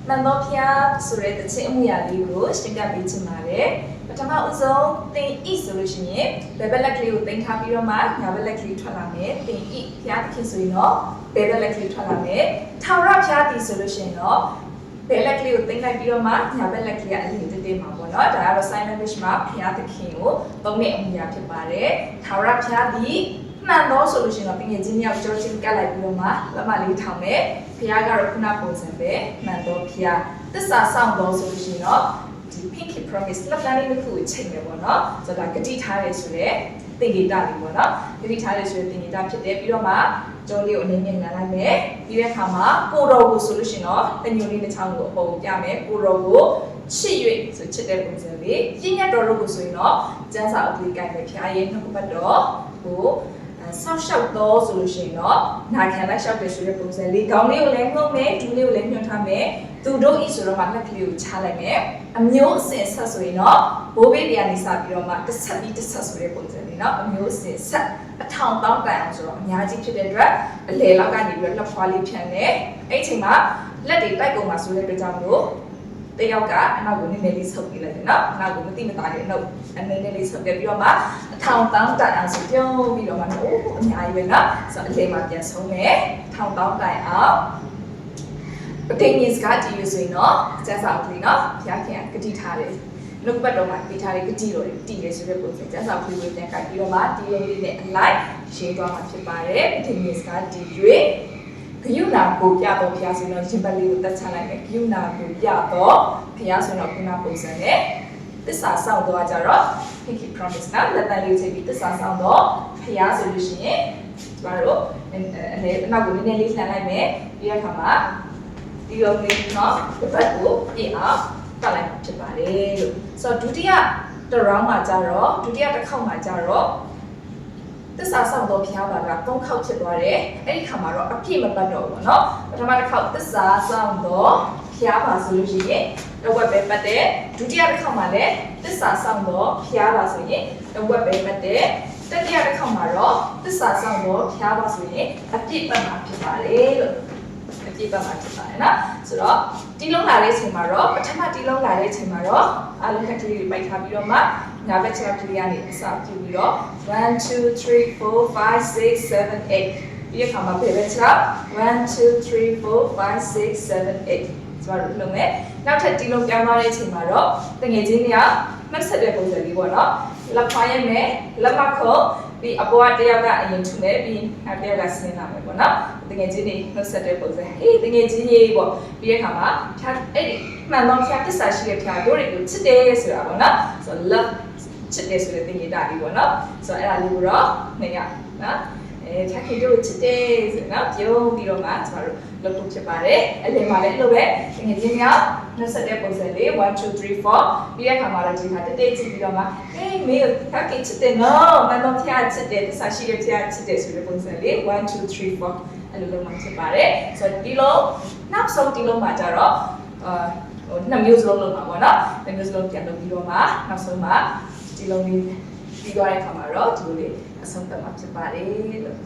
မှန်တော့ဖျားဆိုတဲ့တခြင်းအမှုရာလေးကိုရှင်းပြပေးချင်ပါတယ်ပထမဦးဆုံးသင်ဤဆိုလို့ရှိရင်ဘယ်ဘက်လက်ကလေးကိုတင်ထားပြီးတော့မှညာဘက်လက်ကလေးထွက်လာမယ်သင်ဤဖျားသခင်ဆိုရင်တော့ဘယ်ဘက်လက်ကလေးထွက်လာမယ်ထာဝရဖျားတည်ဆိုလို့ရှိရင်တော့ဘယ်လက်ကလေးကိုတင်လိုက်ပြီးတော့မှညာဘက်လက်ကလေးကအရင်တည်းမှာပေါ့နော်ဒါကတော့ sign language မှာဖျားသခင်ကိုသုံးတဲ့အမှုရာဖြစ်ပါတယ်ထာဝရဖျားတည်မှန်တော့ဆိုလို့ရှိရင်တော့ပြင်ချင်းမြောက်ကြောချင်းကတ်လိုက်ပြီးတော့မှလက်မလေးထောင်မယ်ဖျားကတော့ခုနပုံစံပဲမှန်တော့ဖျားသစ္စာဆောင်တော့ဆိုလို့ရှိရင်တော့ဒီ pinky promise လက်လန်းလေးတစ်ခုကိုချိန်မယ်ပေါ့နော်ဆိုတော့ဂတိထားရဲဆိုတဲ့သင်္ကေတလေးပေါ့နော်ဂတိထားရဲဆိုတဲ့သင်္ကေတဖြစ်တယ်ပြီးတော့မှကျောင်းလေးကိုအနေနဲ့လမ်းလိုက်မယ်ပြီးတဲ့အခါမှာကိုတော်ကိုဆိုလို့ရှိရင်တော့တညိုလေးတစ်ချောင်းကိုအပုံပြမယ်ကိုတော်ကိုချစ်၍ဆိုချစ်တဲ့ပုံစံလေးပြည့်ညတ်တော်တို့ကိုဆိုရင်တော့ကျန်းစာအုပ်လေးကိုင်မယ်ဖျားရဲနှုတ်ပတ်တော်ကိုဆောက်ရှောက်တော့ဆိုလို့ရှိရင်တော့နာခံလိုက်ရှောက်တယ်ဆိုတဲ့ပုံစံလေးခေါင်းလေးကိုလည်းနှုတ်မယ်ဒူးလေးကိုလည်းညှို့ထားမယ်သူတို့ဤဆိုတော့မှလက်ကလေးကိုချလိုက်မယ်အမျိုးအစဉ်ဆက်ဆိုရင်တော့ဘိုးဘေးတရားနေစပြီးတော့မှတစ်ဆက်ပြီးတစ်ဆက်ဆိုတဲ့ပုံစံလေးเนาะအမျိုးအစဉ်ဆက်အထောင်တောင်းတိုင်အောင်ဆိုတော့အများကြီးဖြစ်တဲ့အတွက်အလေလောက်ကနေပြီးတော့လက်ဖွားလေးဖြန်တယ်အဲ့အချိန်မှာလက်တွေတိုက်ကုန်မှာဆိုတဲ့အတွက်ကြောင့်မို့တယောက်ကအနောက်ကိုနည်းနည်းလေးဆုပ်ပြလိုက်တယ်เนาะအနောက်ကိုမတိမတာလေးအနောက်နည်းနည်းလေးဆုပ်ပြပြီးတော့မှအထောင်တောင်းတိုင်အောင်ဆိုပြုံးပြီးတော့မှအိုးအများကြီးပဲเนาะဆိုတော့အလေမှာပြန်ဆုံးမယ်ထောင်တောင်းတိုင်အောင်ပဋိညာဉ်စကားတည်ရဆိုရင်တော့ကျန်းစာအုပ်လေးเนาะဖျားခင်ကဂတိထားတယ်နှုတ်ပတ်တော်မှာပေးထားတဲ့ဂတိတော်တွေတည်ရဆိုတဲ့ပုံစံကျန်းစာအုပ်လေးကိုပြန်ကြိုက်ပြီးတော့မှဒီလိုလေးနဲ့အလိုက်ရှင်းသွားမှာဖြစ်ပါတယ်ပဋိညာဉ်စကားတည်၍ဂယုဏကိုပြတော့ဖျားဆိုတော့ရှင်ဘက်လေးကိုတက်ချလိုက်မယ်ဂယုဏကိုပြတော့ဖျားဆိုတော့ခုနပုံစံနဲ့သစ္စာဆောင်တော့ကြတော့ pinky promise ကလက်တန်းလေးချိန်ပြီးသစ္စာဆောင်တော့ဖျားဆိုလို့ရှိရင်ကျမတို့အနေအနောက်ကိုနည်းနည်းလေးလှန်လိုက်မယ်ပြီးတဲ့အခါမှာဒီလိုမျိုးเนาะဒီဘက်ကိုပြင်အောင်တက်လိုက်ဖြစ်ပါတယ်လို့ဆိုတော့ဒုတိယတစ် round မှာကြတော့ဒုတိယတစ်ခေါက်မှာကြတော့သစ္စာဆောင်တော့ဖျားပါက3ခေါက်ဖြစ်သွားတယ်အဲ့ဒီခါမှာတော့အပြည့်မပတ်တော့ဘူးเนาะပထမတစ်ခေါက်သစ္စာဆောင်တော့ဖျားပါဆိုလို့ရှိရင်တစ်ဝက်ပဲပတ်တယ်ဒုတိယတစ်ခေါက်မှာလည်းသစ္စာဆောင်တော့ဖျားပါဆိုရင်တစ်ဝက်ပဲပတ်တယ်တတိယတစ်ခေါက်မှာတော့သစ္စာဆောင်တော့ဖျားပါဆိုရင်အပြည့်ပတ်မှာဖြစ်ပါတယ်လို့အပြည့်ပတ်မှာဖြစ်ပါတယ်နော်ဆိုတော့တီးလုံးလာတဲ့အချိန်မှာတော့ပထမတီးလုံးလာတဲ့အချိန်မှာတော့အားလုံးခက်ကလေးတွေပိုက်ထားပြီးတော့မှညာဘက်ခြေကလေးကနေအစပြုပြီးတော့1 2 3 4 5 6 7 8ဒီအခါမှာဘယ်ပဲခြေ1 2 3 4 5 6 7 8ဆိုတော့လုံးမဲ့နောက်ထပ်တီးလုံးပြောင်းသွားတဲ့အချိန်မှာတော့တငယ်ချင်းတွေကမှတ်ဆက်တဲ့ပုံစံလေးပေါ့နော်လက်ဖွားရမယ်လက်မခုံပြီးအပေါ်ကတယောက်ကအရင်ထုမယ်ပြီးတယောက်ကဆင်းလာမယ်ပေါ့နော်တကယ်ချင်းနေနှုတ်ဆက်တဲ့ပုံစံဟေးတကယ်ချင်းကြီးပေါ့ပြီးတဲ့အခါမှာဖြာအဲ့ဒီမှန်တော့ဖြာတစ္ဆာရှိတဲ့ဖြာတို့တွေကိုချစ်တယ်ဆိုတာပေါ့နော်ဆိုတော့ love ချစ်တယ်ဆိုတဲ့သင်္ကေတလေးပေါ့နော်ဆိုတော့အဲ့ဒါလေးကိုတော့နေရနော်ဖြာခင်တို့ချစ်တယ်ဆိုတော့ပြုံးပြီးတော့မှကျွန်တော်တို့လုပ်ဖို့ဖြစ်ပါတယ်အဲ့ဒီမှာလည်းလို့ပဲတကယ်ချင်းကနှုတ်ဆက်တဲ့ပုံစံလေး1 2 3 4ပြီးတဲ့အခါမှာတော့ဒီခါတက်ကြည့်ပြီးတော့မှဟေးမေဖြာခင်ချစ်တယ်နော်မှန်တော့ဖြာချစ်တယ်တစ္ဆာရှိတဲ့ဖြာချစ်တယ်ဆိုတဲ့ပုံစံလေး1 2 3 4အဲ့လိုလုပ်မှဖြစ်ပါတယ်ဆိုတော့ဒီလိုနောက်ဆုံးဒီလိုမှကြတော့နှစ်မျိုးစလုံးလုပ်မှာပေါ့နော်နှစ်မျိုးစလုံးပြန်လုပ်ပြီးတော့မှနောက်ဆုံးမှဒီလိုလေးပြီးသွားတဲ့အခါမှာတော့ဒီလိုလေးအဆုံးသတ်မှာဖြစ်ပါတယ်လို့